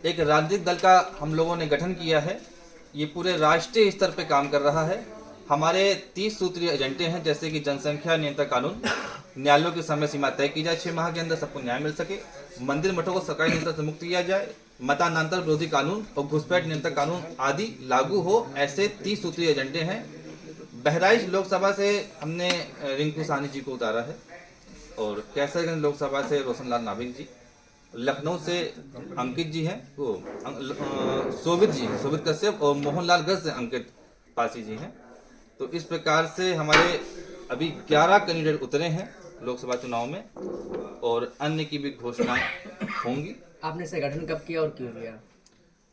एक राजनीतिक दल का हम लोगों ने गठन किया है। ये पूरे राष्ट्रीय स्तर पे काम कर रहा है। हमारे 30 सूत्रीय एजेंडे हैं, जैसे कि जनसंख्या नियंत्रण कानून, न्यायालयों की समय सीमा तय की जाए, 6 माह के अंदर सबको न्याय मिल सके, मंदिर मठों को सरकारी नियंत्रण से मुक्त किया जाए, मतांतर विरोधी कानून और घुसपैठ नियंत्रण कानून आदि लागू हो, ऐसे 30 सूत्रीय एजेंडे हैं। बहराइच लोकसभा से हमने रिंकू साहनी जी को उतारा है, और कैसरगंज लोकसभा से रोशनलाल नाभिक जी, लखनऊ से अंकित जी हैं, वो शोभित कश्यप, और मोहनलालगंज से अंकित पासी जी हैं। तो इस प्रकार से हमारे अभी 11 कैंडिडेट उतरे हैं लोकसभा चुनाव में, और अन्य की भी घोषणाएं होंगी। आपने इसे गठन कब किया और क्यों किया?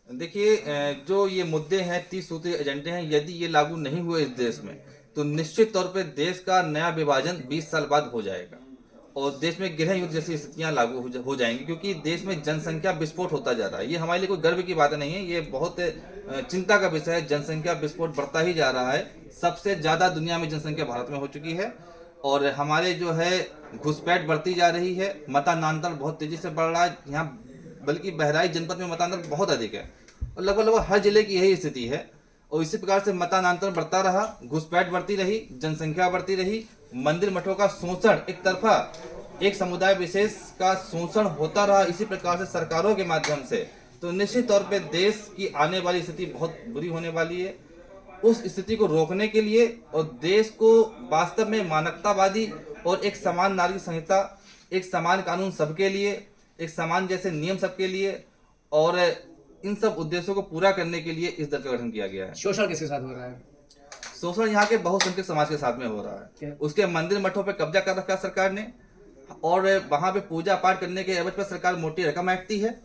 देखिए, जो ये मुद्दे हैं, 30 सूत्रीय एजेंडे हैं, यदि ये लागू नहीं हुए इस देश में, तो निश्चित तौर पे देश का नया विभाजन 20 साल बाद हो जाएगा, और देश में गृह युद्ध जैसी स्थितियां लागू हो जाएंगी, क्योंकि देश में जनसंख्या विस्फोट होता जा रहा है। ये हमारे लिए कोई गर्व की बात नहीं है, ये बहुत चिंता का विषय है। जनसंख्या विस्फोट बढ़ता ही जा रहा है। सबसे ज्यादा दुनिया में जनसंख्या भारत में हो चुकी है, और हमारे जो है घुसपैठ बढ़ती जा रही है, मतांतर बहुत तेजी से बढ़ रहा है यहाँ, बल्कि बहराइच जनपद में मतांतर बहुत अधिक है, और लगभग हर जिले की यही स्थिति है। और इसी प्रकार से मतांतर बढ़ता रहा, घुसपैठ बढ़ती रही, जनसंख्या बढ़ती रही, मंदिर मठों का शोषण, एक तरफा एक समुदाय विशेष का शोषण होता रहा इसी प्रकार से सरकारों के माध्यम से, तो निश्चित तौर पे देश की आने वाली स्थिति बहुत बुरी होने वाली है। उस स्थिति को रोकने के लिए और देश को वास्तव में मानवतावादी और एक समान नागरिक संहिता, एक समान कानून सबके लिए, एक समान जैसे नियम सबके लिए, और इन सब उद्देश्यों को पूरा करने के लिए इस दल का गठन किया गया है। शोषण किसके साथ हो रहा है? शोषण यहाँ के बहुसंख्यक समाज के साथ में हो रहा है। उसके मंदिर मठों पर कब्जा कर रखा सरकार ने, और वहां पे पूजा पाठ करने के एवज पर सरकार मोटी रकम ऐंठती है,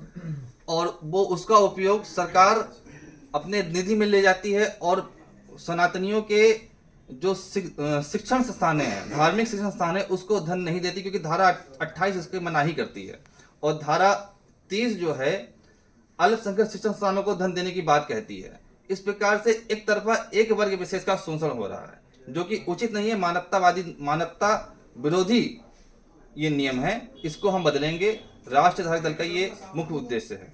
और वो उसका उपयोग सरकार अपने निधि में ले जाती है, और सनातनियों के जो शिक्षण संस्थान है, धार्मिक शिक्षण संस्थान है, उसको धन नहीं देती, क्योंकि धारा 28 इसके मनाही करती है, और धारा 30 जो है अल्पसंख्यक शिक्षण संस्थानों को धन देने की बात कहती है। इस प्रकार से एक तरफा एक वर्ग विशेष का शोषण हो रहा है, जो कि उचित नहीं है। मानवतावादी, मानवता विरोधी ये नियम है, इसको हम बदलेंगे। राष्ट्रधारक दल का ये मुख्य उद्देश्य है।